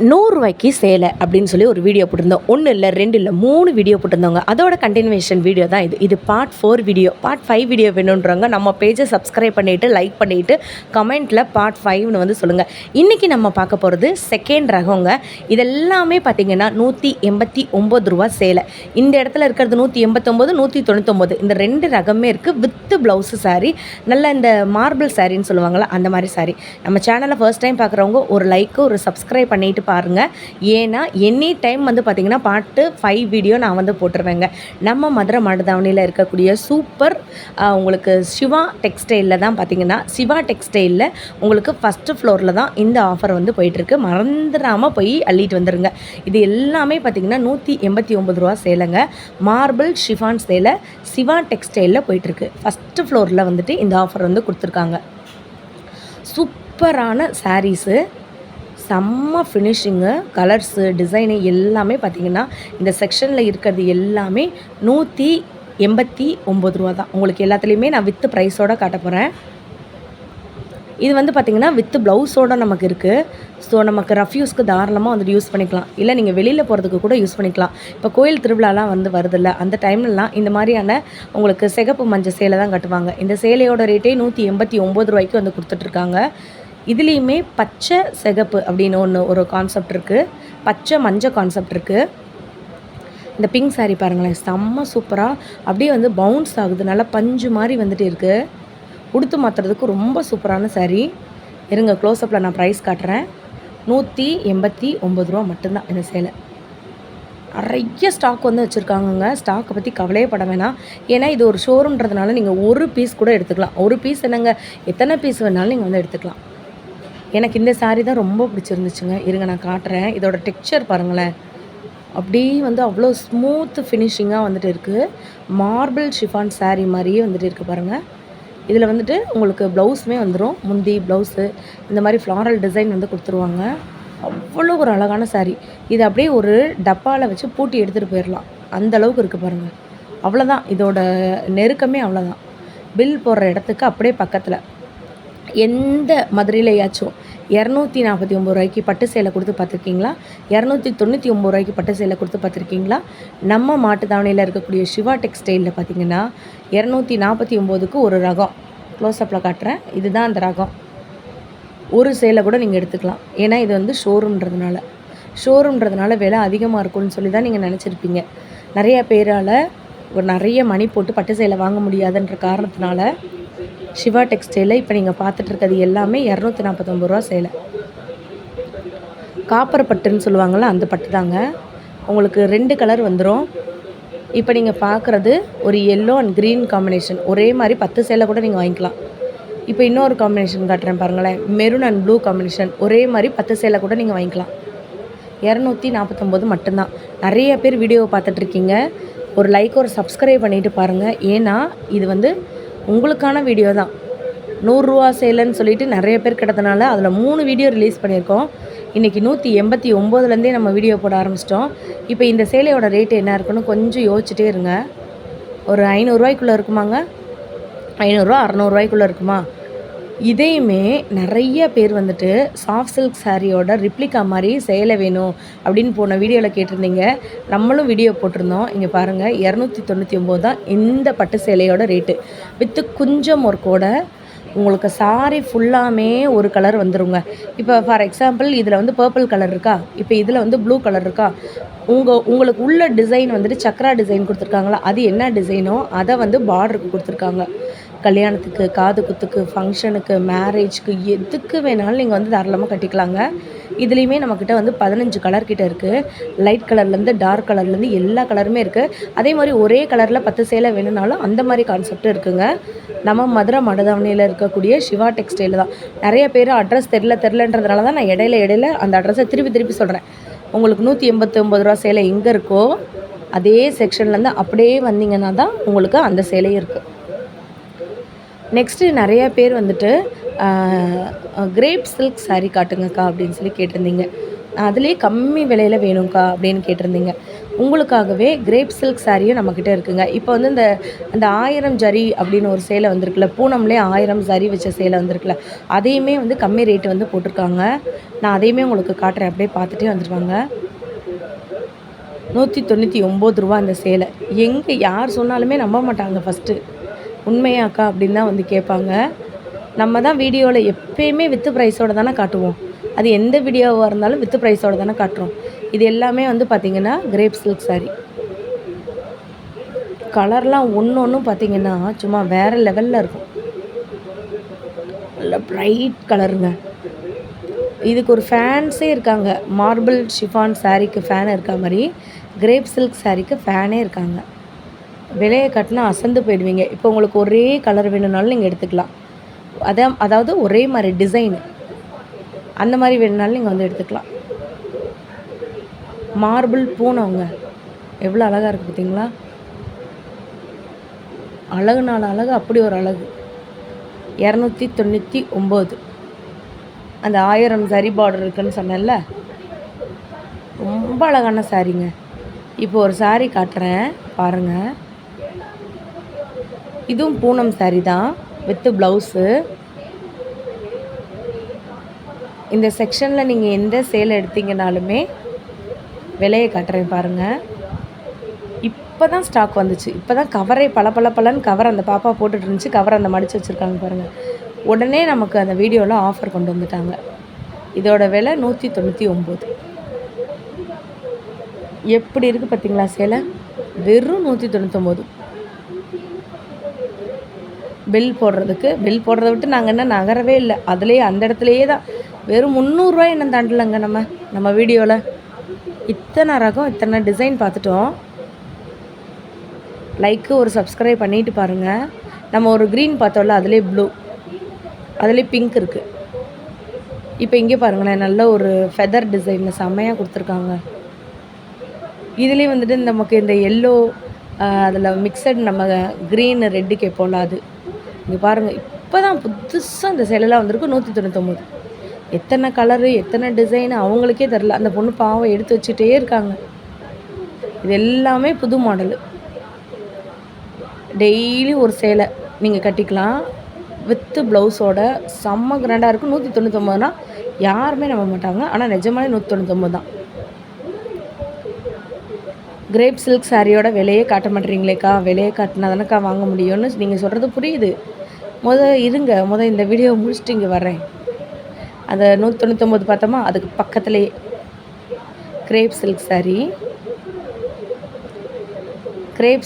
ரூ. 100 சேலை அப்படின்னு சொல்லி ஒரு வீடியோ போட்டிருந்தோம். 1 இல்லை 2 இல்லை 3 வீடியோ போட்டிருந்தோங்க. அதோட கண்டினியூவேஷன் வீடியோ தான் இது. இது பார்ட் 4 வீடியோ. பார்ட் 5 வீடியோ வேணுன்றவங்க நம்ம பேஜை சப்ஸ்கிரைப் பண்ணிவிட்டு லைக் பண்ணிவிட்டு கமெண்ட்டில் பார்ட் 5ன்னு வந்து சொல்லுங்கள். இன்றைக்கி நம்ம பார்க்க போகிறது செகண்ட் ரகங்க. இதெல்லாமே பார்த்திங்கன்னா ரூ. 189 சேலை. இந்த இடத்துல இருக்கிறது 189, 199 இந்த 2 ரகமே இருக்குது. வித்து ப்ளவுஸு சாரீ, நல்ல இந்த மார்பிள் சாரின்னு சொல்லுவாங்களா அந்த மாதிரி சாரீ. நம்ம சேனலை ஃபர்ஸ்ட் டைம் பார்க்குறவங்க ஒரு லைக்கு ஒரு சப்ஸ்கிரைப் பண்ணிவிட்டு பாருங்கள். ஏன்னா எனி டைம் வந்து பார்த்திங்கன்னா பார்ட்டு 5 வீடியோ நான் வந்து போட்டுருவேங்க. நம்ம மதுரை மாட்டுத்தாவணியில் இருக்கக்கூடிய சூப்பர் உங்களுக்கு சிவா டெக்ஸ்டைலில் தான் பார்த்திங்கன்னா, சிவா டெக்ஸ்டைலில் உங்களுக்கு ஃபஸ்ட்டு ஃப்ளோரில் தான் இந்த ஆஃபர் வந்து போயிட்டுருக்கு. மறந்துடாமல் போய் அள்ளிட்டு வந்துடுங்க. இது எல்லாமே பார்த்திங்கன்னா ரூ. 189 சேலைங்க. மார்பிள் ஷிஃபான் சேலை சிவா டெக்ஸ்டைலில் போயிட்டுருக்கு. ஃபஸ்ட்டு ஃப்ளோரில் வந்துட்டு இந்த ஆஃபர் வந்து கொடுத்துருக்காங்க. சூப்பரான சாரீஸு, செம்ம ஃபினிஷிங்கு, கலர்ஸு, டிசைனு எல்லாமே பார்த்திங்கன்னா இந்த செக்ஷனில் இருக்கிறது எல்லாமே ரூ. 189 தான். உங்களுக்கு எல்லாத்துலேயுமே நான் வித்து ப்ரைஸோடு காட்ட போகிறேன். இது வந்து பார்த்திங்கன்னா வித்து ப்ளவுஸோடு நமக்கு இருக்குது. ஸோ நமக்கு ரஃப்யூஸ்க்கு தாராளமாக வந்துட்டு யூஸ் பண்ணிக்கலாம். இல்லை நீங்கள் வெளியில் போகிறதுக்கு கூட யூஸ் பண்ணிக்கலாம். இப்போ கோயில் திருவிழாலாம் வந்து வருதில்ல, அந்த டைம்லலாம் இந்த மாதிரியான உங்களுக்கு சிகப்பு மஞ்சள் சேலை தான் கட்டுவாங்க. இந்த சேலையோட ரேட்டே ரூ. 189 வந்து கொடுத்துட்ருக்காங்க. இதுலேயுமே பச்சை சிகப்பு அப்படின்னு ஒரு கான்செப்ட் இருக்குது. பச்சை மஞ்சள் கான்செப்ட் இருக்குது. இந்த பிங்க் சாரீ பாருங்களேன், செம்ம சூப்பராக அப்படியே வந்து பவுன்ஸ் ஆகுது. நல்லா பஞ்சு மாதிரி வந்துட்டு இருக்குது. உடுத்து மாற்றுறதுக்கு ரொம்ப சூப்பரான சாரீ. இருங்க க்ளோஸ்அப்பில் நான் ப்ரைஸ் காட்டுறேன். ரூ. 189 மட்டும்தான் இந்த சேலை. நிறைய ஸ்டாக் வந்து வச்சுருக்காங்கங்க. ஸ்டாக்கை பற்றி கவலையே பட வேணாம். ஏன்னா இது ஒரு ஷோரூம்ன்றதுனால நீங்கள் ஒரு பீஸ் கூட எடுத்துக்கலாம். ஒரு பீஸ் என்னங்க, எத்தனை பீஸ் வேணாலும் நீங்கள் வந்து எடுத்துக்கலாம். எனக்கு இந்த சாரீ தான் ரொம்ப பிடிச்சிருந்துச்சுங்க. இருங்க நான் காட்டுறேன். இதோட டெக்ஸ்சர் பாருங்களேன், அப்படியே வந்து அவ்வளோ ஸ்மூத்து ஃபினிஷிங்காக வந்துட்டு இருக்குது. மார்பிள் ஷிஃபான் சாரீ மாதிரியே வந்துட்டு இருக்குது பாருங்கள். இதில் வந்துட்டு உங்களுக்கு ப்ளவுஸுமே வந்துடும். முந்தி ப்ளவுஸு இந்த மாதிரி ஃப்ளாரல் டிசைன் வந்து கொடுத்துருவாங்க. அவ்வளோ ஒரு அழகான சாரீ. இது அப்படியே ஒரு டப்பாவில் வச்சு பூட்டி எடுத்துகிட்டு போயிடலாம், அந்தளவுக்கு இருக்குது பாருங்கள். அவ்வளோதான், இதோட நெருக்கமே அவ்வளோதான். பில் போடுற இடத்துக்கு அப்படியே பக்கத்தில். எந்த மதுரையிலையாச்சும் ரூ. 249 பட்டு சேலை கொடுத்து பார்த்துருக்கீங்களா? ரூ. 299 பட்டு சேலை கொடுத்து பார்த்துருக்கீங்களா? நம்ம மாட்டுத்தாவணியில் இருக்கக்கூடிய சிவா டெக்ஸ்டைலில் பார்த்திங்கன்னா ரூ. 249க்கு ஒரு ரகம். க்ளோஸ்அப்பில் காட்டுறேன். இதுதான் அந்த ரகம். ஒரு சேலை கூட நீங்கள் எடுத்துக்கலாம். ஏன்னா இது வந்து ஷோரூம்ன்றதுனால விலை அதிகமாக இருக்கும்னு சொல்லி தான் நீங்கள் நினச்சிருப்பீங்க. நிறைய பேரால் நிறைய மணி போட்டு பட்டு சேலை வாங்க முடியாதுன்ற காரணத்தினால சிவா டெக்ஸ்டைலில் இப்போ நீங்கள் பார்த்துட்ருக்கிறது எல்லாமே ரூ. 249 சேலை. காப்பர் பட்டுன்னு சொல்லுவாங்கள்ல, அந்த பட்டு தாங்க. உங்களுக்கு 2 கலர் வந்துடும். இப்போ நீங்கள் பார்க்குறது ஒரு எல்லோ அண்ட் க்ரீன் காம்பினேஷன். ஒரே மாதிரி 10 சேலை கூட நீங்கள் வாங்கிக்கலாம். இப்போ இன்னொரு காம்பினேஷன் காட்டுறேன் பாருங்களேன், மெரூன் அண்ட் ப்ளூ காம்பினேஷன். ஒரே மாதிரி 10 சேலை கூட நீங்கள் வாங்கிக்கலாம். ரூ. 249 மட்டும்தான். நிறைய பேர் வீடியோவை பார்த்துட்ருக்கீங்க. ஒரு லைக் ஒரு சப்ஸ்கிரைப் பண்ணிவிட்டு பாருங்கள். ஏன்னா இது வந்து உங்களுக்கான வீடியோ தான். ரூ. 100 சேலைன்னு சொல்லிட்டு நிறைய பேர் கிடத்தனால அதில் 3 வீடியோ ரிலீஸ் பண்ணியிருக்கோம். இன்றைக்கி 189லேருந்தே நம்ம வீடியோ போட ஆரம்பிச்சிட்டோம். இப்போ இந்த சேலையோட ரேட்டு என்ன இருக்குன்னு கொஞ்சம் யோசிச்சுட்டே இருங்க. ஒரு ரூ. 500 இருக்குமாங்க? 500 600 இருக்குமா? இதையுமே நிறைய பேர் வந்துட்டு சாஃப்ட் சில்க் சாரியோட ரிப்ளிகா மாதிரி சேலை வேணும் அப்படின்னு போன வீடியோவில் கேட்டிருந்தீங்க. நம்மளும் வீடியோ போட்டிருந்தோம். இங்கே பாருங்கள், ரூ. 299 தான் இந்த பட்டு சேலையோட ரேட்டு. வித்து குஞ்சம் ஒர்க்கோட உங்களுக்கு சாரி ஃபுல்லாமே ஒரு கலர் வந்துருங்க. இப்போ ஃபார் எக்ஸாம்பிள் இதில் வந்து பர்பிள் கலர் இருக்கா, இப்போ இதில் வந்து ப்ளூ கலர் இருக்கா. உங்களுக்கு உள்ள டிசைன் வந்துட்டு சக்ரா டிசைன் கொடுத்துருக்காங்களா, அது என்ன டிசைனோ அதை வந்து பார்டருக்கு கொடுத்துருக்காங்க. கல்யாணத்துக்கு, காது குத்துக்கு, ஃபங்க்ஷனுக்கு, மேரேஜ்க்கு, எதுக்கு வேணாலும் நீங்கள் வந்து தாராளமாக கட்டிக்கலாங்க. இதுலேயுமே நம்மக்கிட்ட வந்து 15 கலர் கிட்ட இருக்குது. லைட் கலர்லேருந்து டார்க் கலர்லேருந்து எல்லா கலருமே இருக்குது. அதே மாதிரி ஒரே கலரில் 10 சேலை வேணும்னாலும் அந்த மாதிரி கான்செப்ட் இருக்குங்க. நம்ம மதுரை மாட்டுத்தாவணியில் இருக்கக்கூடிய சிவா டெக்ஸ்டைல் தான். நிறைய பேர் அட்ரஸ் தெரிலன்றதுனால தான் நான் இடையில அந்த அட்ரஸை திருப்பி சொல்கிறேன். உங்களுக்கு ரூ. 189 சேலை எங்கே இருக்கோ அதே செக்ஷன்லேருந்து அப்படியே வந்தீங்கன்னா தான் உங்களுக்கு அந்த சேலையும் இருக்குது. நெக்ஸ்ட்டு நிறைய பேர் வந்துட்டு கிரேப் சில்க் சாரீ காட்டுங்கக்கா அப்படின்னு சொல்லி கேட்டிருந்தீங்க. அதுலேயே கம்மி விலையில் வேணும்க்கா அப்படின்னு கேட்டிருந்தீங்க. உங்களுக்காகவே கிரேப் சில்க் சாரியும் நம்மக்கிட்ட இருக்குங்க. இப்போ வந்து அந்த 1000 ஜரி அப்படின்னு ஒரு சேலை வந்திருக்குல்ல, பூனம்லேயே 1000 ஜரி வச்ச சேலை வந்திருக்குல்ல, அதையுமே வந்து கம்மி ரேட்டு வந்து போட்டிருக்காங்க. நான் அதையுமே உங்களுக்கு காட்டுறேன், அப்படியே பார்த்துட்டே வந்துருவாங்க. ரூ. 199 அந்த சேலை. எங்கே யார் சொன்னாலுமே நம்ப மாட்டாங்க ஃபஸ்ட்டு. உண்மையாக்கா அப்படின்னு தான் வந்து கேட்பாங்க. நம்ம தான் வீடியோவில் எப்பயுமே வித்து ப்ரைஸோடு தானே காட்டுவோம். அது எந்த வீடியோவாக இருந்தாலும் வித்து ப்ரைஸோடு தானே காட்டுறோம். இது எல்லாமே வந்து பார்த்திங்கன்னா கிரேப் சில்க் சாரீ. கலர்லாம் ஒன்று ஒன்றும் பார்த்திங்கன்னா சும்மா வேறு லெவலில் இருக்கும். நல்ல ப்ரைட் கலருங்க. இதுக்கு ஒரு ஃபேன்ஸே இருக்காங்க. மார்பிள் ஷிஃபான் சாரீக்கு ஃபேன் இருக்க மாதிரி கிரேப் சில்க் சாரீக்கு ஃபேனே இருக்காங்க. விலையை கட்டினா அசந்து போயிடுவீங்க. இப்போ உங்களுக்கு ஒரே கலர் வேணும்னாலும் நீங்கள் எடுத்துக்கலாம். அதாவது ஒரே மாதிரி டிசைனு அந்த மாதிரி வேணுனாலும் நீங்கள் வந்து எடுத்துக்கலாம். மார்பிள் பூனவங்க எவ்வளோ அழகாக இருக்குது பார்த்தீங்களா? அழகுனால அழகு, அப்படி ஒரு அழகு. 299. அந்த 1000 சரி பார்டர் இருக்குன்னு சொன்னேன்ல, ரொம்ப அழகான சாரீங்க. இப்போ ஒரு சாரீ காட்டுறேன் பாருங்கள். இதுவும் பூனம் சாரீ தான் வித்து ப்ளவுஸு. இந்த செக்ஷனில் நீங்கள் எந்த சேலை எடுத்தீங்கனாலுமே விலையை காட்டுறேன் பாருங்கள். இப்போ தான் ஸ்டாக் வந்துச்சு. இப்போ தான் கவரே பலன்னு கவர் அந்த பாப்பா போட்டுட்டு இருந்துச்சு. கவர் அந்த மடித்து வச்சுருக்காங்க பாருங்கள். உடனே நமக்கு அந்த வீடியோவில் ஆஃபர் கொண்டு வந்துட்டாங்க. இதோட விலை 199. எப்படி இருக்குது பார்த்தீங்களா சேலை? வெறும் 199. பில் போடுறத விட்டு நாங்கள் என்ன நகரவே இல்லை. அதுலேயே அந்த இடத்துலையே தான். வெறும் 300 என்ன தாண்டலைங்க நம்ம வீடியோவில். இத்தனை ரகம், இத்தனை டிசைன் பார்த்துட்டோம். லைக்கு ஒரு சப்ஸ்கிரைப் பண்ணிட்டு பாருங்கள். நம்ம ஒரு க்ரீன் பார்த்தோம்ல, அதுலேயே ப்ளூ, அதுலேயே பிங்க் இருக்குது. இப்போ இங்கே பாருங்களேன், நல்ல ஒரு ஃபெதர் டிசைனில் செம்மையாக கொடுத்துருக்காங்க. இதுலேயே வந்துட்டு நமக்கு இந்த எல்லோ அதில் மிக்சட் நம்ம க்ரீன் ரெட்டு கேட்போம்ல, அது இங்கே பாருங்கள். இப்போ தான் புதுசாக இந்த சேலைலாம் வந்திருக்கு. 199. எத்தனை கலரு, எத்தனை டிசைனு அவங்களுக்கே தெரில. அந்த பொண்ணு பாவம் எடுத்து வச்சுட்டே இருக்காங்க. இது எல்லாமே புது மாடலு. டெய்லி ஒரு சேலை நீங்கள் கட்டிக்கலாம். வித்து ப்ளவுஸோட செம்ம கிராண்டாக இருக்கும். 199னா யாருமே நம்ப மாட்டாங்க. ஆனால் நிஜமாலே 199 தான். கிரேப் சில்க் சாரியோட விலையே காட்ட மாட்டேறீங்களேக்கா, விலையை காட்டினா தானேக்கா வாங்க முடியும்னு நீங்கள் சொல்கிறது புரியுது. இருங்க இந்த வீடியோவை முடிச்சுட்டு இங்கே வரேன். அந்த 199 பார்த்தோமா, அதுக்கு பக்கத்துலேயே கிரேப் சில்க் சாரீ. கிரேப்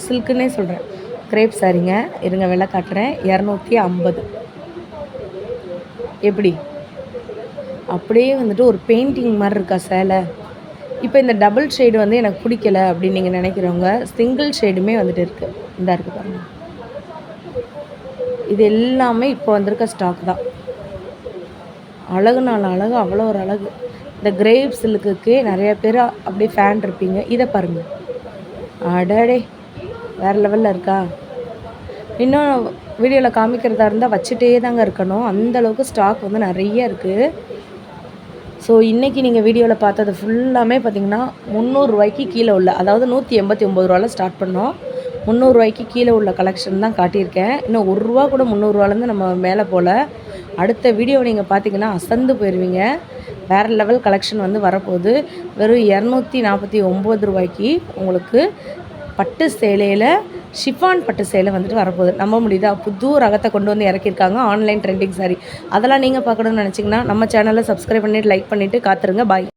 சில்க்குன்னே சொல்கிறேன். கிரேப் சாரீங்க. இருங்க விலை காட்டுறேன். 250. எப்படி அப்படியே வந்துட்டு ஒரு பெயிண்டிங் மாதிரி இருக்கா சேலை? இப்போ இந்த டபுள் ஷேடு வந்து எனக்கு பிடிக்கல அப்படின்னு நீங்கள் நினைக்கிறவங்க, சிங்கிள் ஷேடுமே வந்துட்டு இருக்குது. இந்த இருக்குது பாருங்கள். இது எல்லாமே இப்போ வந்திருக்க ஸ்டாக் தான். அழகுனால அழகு, அவ்வளோ ஒரு அழகு. இந்த கிரேப் சில்க்குக்கே நிறைய பேர் அப்படியே ஃபேன் இருப்பீங்க. இதை பாருங்கள். அடடே, வேறு லெவலில் இருக்கா? இன்னும் வீடியோவில் காமிக்கிறதா இருந்தால் வச்சுட்டே தாங்க இருக்கணும். அந்தளவுக்கு ஸ்டாக் வந்து நிறைய இருக்குது. ஸோ இன்றைக்கி நீங்கள் வீடியோவில் பார்த்தது ஃபுல்லாமே பார்த்திங்கன்னா 300 ரூபாய்க்கு கீழே உள்ள, அதாவது 189 ரூபாயில் ஸ்டார்ட் பண்ணோம். 300 ரூபாய்க்கு கீழே உள்ள கலெக்ஷன் தான் காட்டியிருக்கேன். இன்னும் 1 ரூபா கூட 300 ரூபாலேருந்து நம்ம மேலே போல். அடுத்த வீடியோவை நீங்கள் பார்த்தீங்கன்னா அசந்து போயிடுவீங்க. வேறு லெவல் கலெக்ஷன் வந்து வரப்போகுது. வெறும் 249 ரூபாய்க்கு உங்களுக்கு பட்டு சேலையில் ஷிஃபான் பட்டு சேலை வந்துட்டு வரப்போகுது. நம்ப முடியுதா? புது ரகத்தை கொண்டு வந்து இறக்கியிருக்காங்க. Online trending sorry. அதெல்லாம் நீங்கள் பார்க்கணுன்னு நினச்சிங்கன்னா நம்ம சேனலை சப்ஸ்கிரைப் பண்ணிவிட்டு லைக் பண்ணிவிட்டு காத்துருங்க. பாய்.